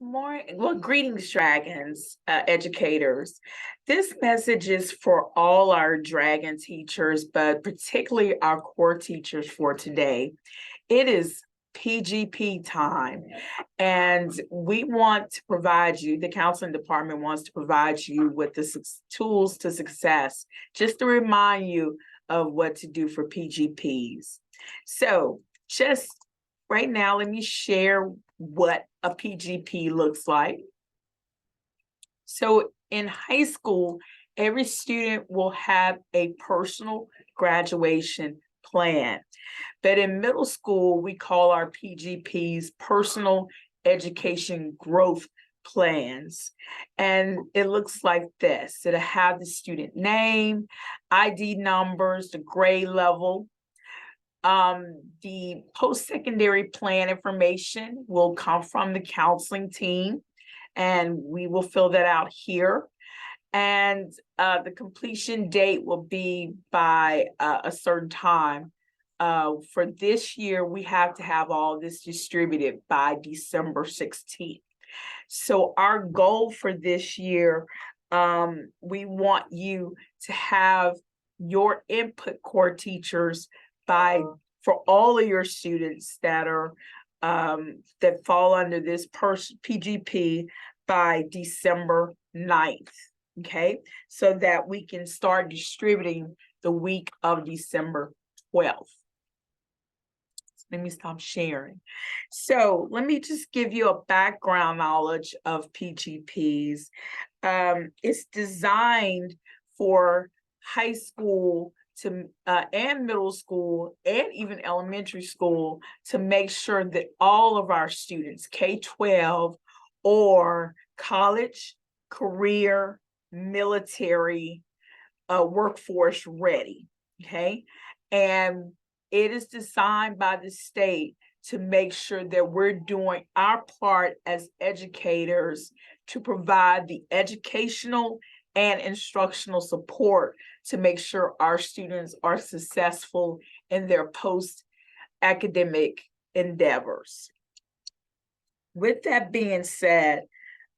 Greetings, Dragons, educators. This message is for all our Dragon teachers, but particularly our core teachers for today. It is PGP time, and we want to provide you, the counseling department wants to provide you with the tools to success, just to remind you of what to do for PGPs. So just right now, let me share what a PGP looks like. So in high school, every student will have a personal graduation plan. But in middle school, we call our PGPs personal education growth plans. And it looks like this. It'll have the student name, ID numbers, the grade level. The post-secondary plan information will come from the counseling team, and we will fill that out here. And the completion date will be by a certain time. For this year, we have to have all this distributed by December 16th. So our goal for this year, we want you to have your input core teachers for all of your students that are that fall under this PGP by December 9th. Okay, so that we can start distributing the week of December 12th. Let me stop sharing. So let me just give you a background knowledge of PGPs. It's designed for high school and middle school and even elementary school to make sure that all of our students, K-12 or college, career, military, workforce ready, okay? And it is designed by the state to make sure that we're doing our part as educators to provide the educational and instructional support to make sure our students are successful in their post-academic endeavors. With that being said,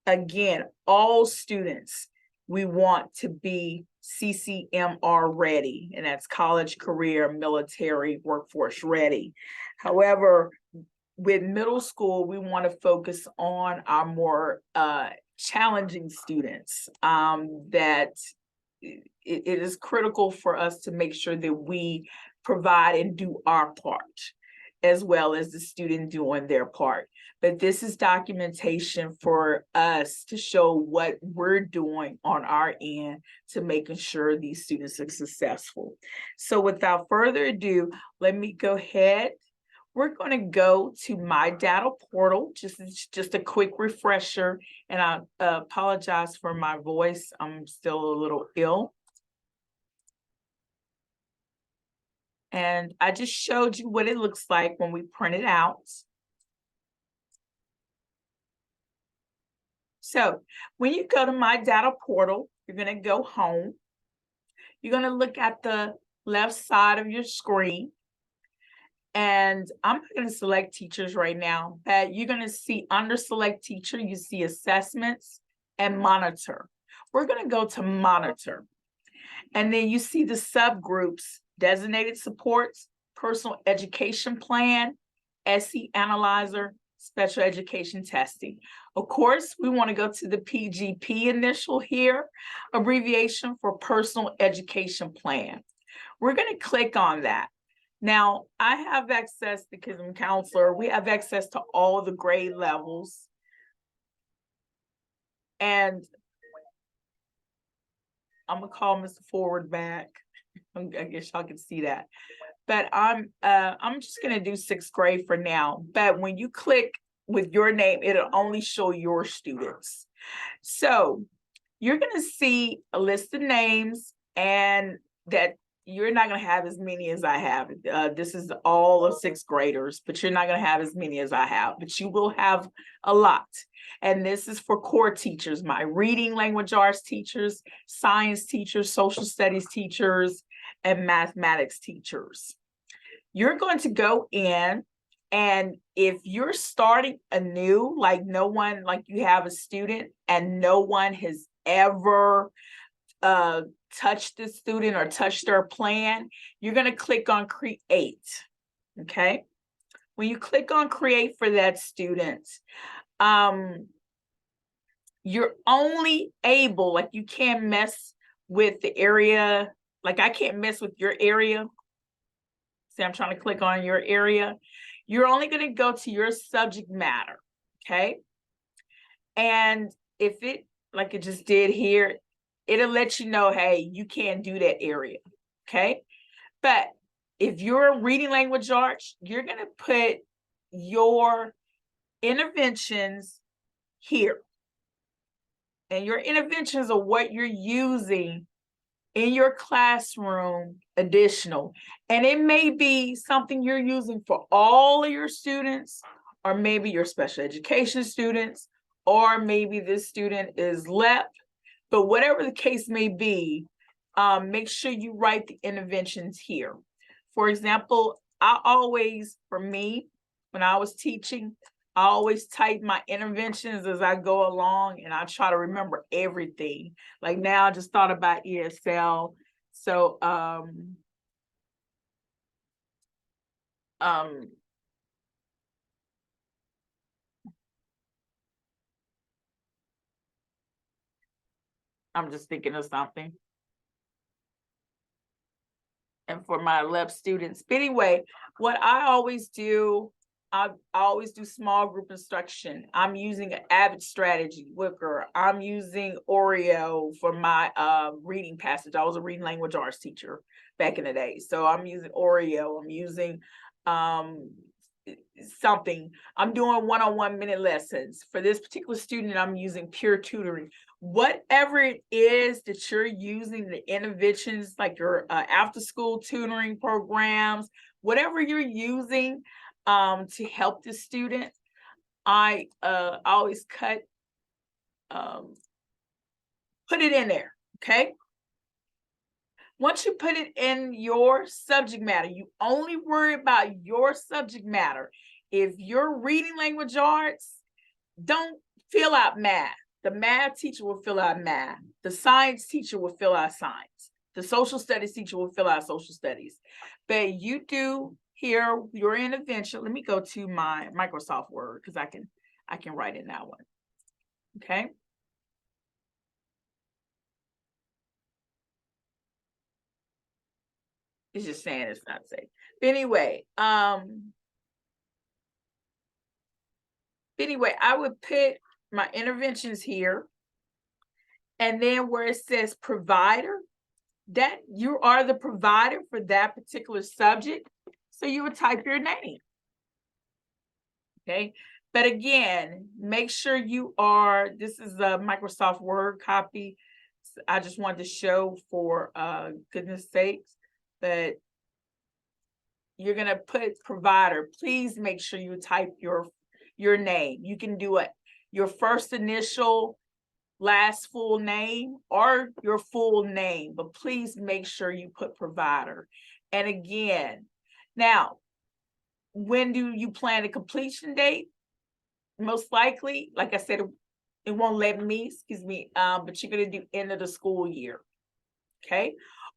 again, all students, we want to be CCMR ready, and that's college, career, military, workforce ready. However, with middle school, we want to focus on our more challenging students, that it is critical for us to make sure that we provide and do our part, as well as the student doing their part. But this is documentation for us to show what we're doing on our end to making sure these students are successful. So without further ado, let me go ahead. We're going to go to my data portal, just a quick refresher, and I apologize for my voice. I'm still a little ill. And I just showed you what it looks like when we print it out. So when you go to my data portal, you're going to go home. You're going to look at the left side of your screen. And I'm not going to select teachers right now, but you're going to see under select teacher, you see assessments and monitor. We're going to go to monitor. And then you see the subgroups, designated supports, personal education plan, SE analyzer, special education testing. Of course, we want to go to the PGP initial here, abbreviation for personal education plan. We're going to click on that. Now, I have access, because I'm a counselor, we have access to all the grade levels. And I'm gonna call Mr. Forward back. I guess y'all can see that. But I'm just gonna do sixth grade for now. But when you click with your name, it'll only show your students. So you're gonna see a list of names, and that you're not going to have as many as I have. This is all of sixth graders, but you're not going to have as many as I have, but you will have a lot. And this is for core teachers, my reading language arts teachers, science teachers, social studies teachers, and mathematics teachers. You're going to go in And if you're starting anew, like you have a student and no one has ever touched the student or touched their plan, you're going to click on create. Okay. When you click on create for that student, you're only able, like you can't mess with the area. Like I can't mess with your area. See, I'm trying to click on your area. You're only going to go to your subject matter. Okay. And if it, like it just did here, it'll let you know, hey, you can't do that area. Okay. But if you're reading language arts, you're going to put your interventions here. And your interventions are what you're using in your classroom additional. And it may be something you're using for all of your students, or maybe your special education students, or maybe this student is LEP. But whatever the case may be, make sure you write the interventions here. For example, for me, when I was teaching, I always type my interventions as I go along, and I try to remember everything. Like now I just thought about ESL. So I'm just thinking of something. And for my LEP students. But anyway, what I always do, I always do small group instruction. I'm using an Avid strategy, Wicker. I'm using Oreo for my reading passage. I was a reading language arts teacher back in the day. So I'm using Oreo. I'm using something. I'm doing one-on-one minute lessons. For this particular student, I'm using peer tutoring. Whatever it is that you're using, the interventions, like your after-school tutoring programs, whatever you're using to help the student, I always put it in there, okay? Once you put it in your subject matter, you only worry about your subject matter. If you're reading language arts, don't fill out math. The math teacher will fill out math. The science teacher will fill out science. The social studies teacher will fill out social studies. But you do here your intervention. Let me go to my Microsoft Word because I can write in that one. Okay. It's just saying it's not safe. But anyway, I would put my interventions here. And then where it says provider, that you are the provider for that particular subject. So you would type your name. Okay. But again, make sure you are, this is a Microsoft Word copy. I just wanted to show for goodness sakes, but you're going to put provider. Please make sure you type your name. You can do it, your first initial, last full name, or your full name, but please make sure you put provider. And again, now, when do you plan a completion date? Most likely, like I said, it won't let me, but you're going to do end of the school year. Okay.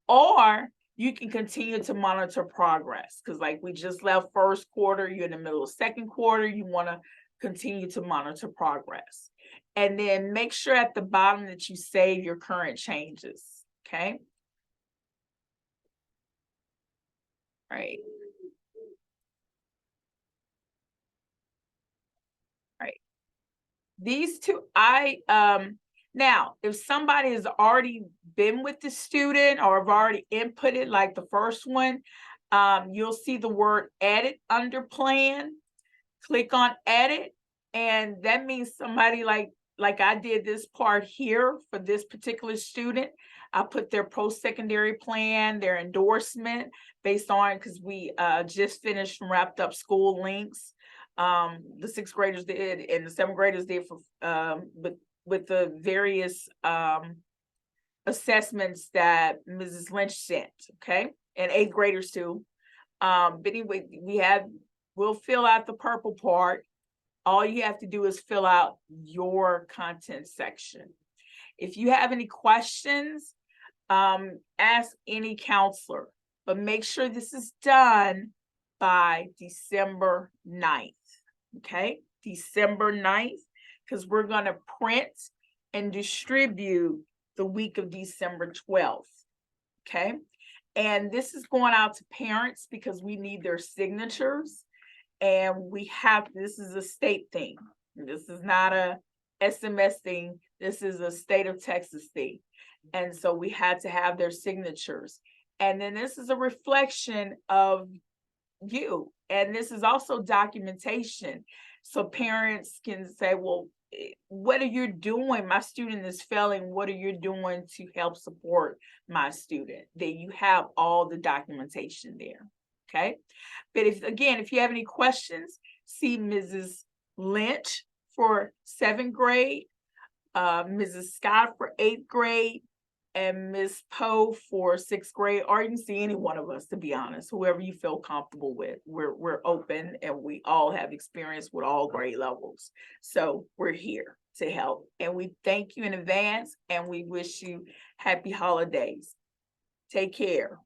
Or you can continue to monitor progress, because like we just left first quarter, you're in the middle of second quarter, you want to continue to monitor progress. And then make sure at the bottom that you save your current changes. Okay. All right. All right. These two, now, if somebody has already been with the student or have already inputted, like the first one, you'll see the word edit under plan. Click on edit, and that means somebody like I did this part here for this particular student. I put their post-secondary plan, their endorsement based on, because we just finished and wrapped up school links. The sixth graders did, and the seventh graders did for with the various assessments that Mrs. Lynch sent, okay, and eighth graders too. But anyway, we have we'll fill out the purple part. All you have to do is fill out your content section. If you have any questions, ask any counselor, but make sure this is done by December 9th, okay? December 9th, because we're gonna print and distribute the week of December 12th, okay? And this is going out to parents because we need their signatures, and this is a state thing. This is not a SMS thing. This is a state of Texas thing. And so we had to have their signatures. And then this is a reflection of you. And this is also documentation. So parents can say, well, what are you doing? My student is failing. What are you doing to help support my student? Then you have all the documentation there. Okay. But if you have any questions, see Mrs. Lynch for 7th grade, Mrs. Scott for 8th grade, and Ms. Powe for 6th grade, or you can see any one of us, to be honest, whoever you feel comfortable with. We're open, and we all have experience with all grade levels. So we're here to help. And we thank you in advance, and we wish you happy holidays. Take care.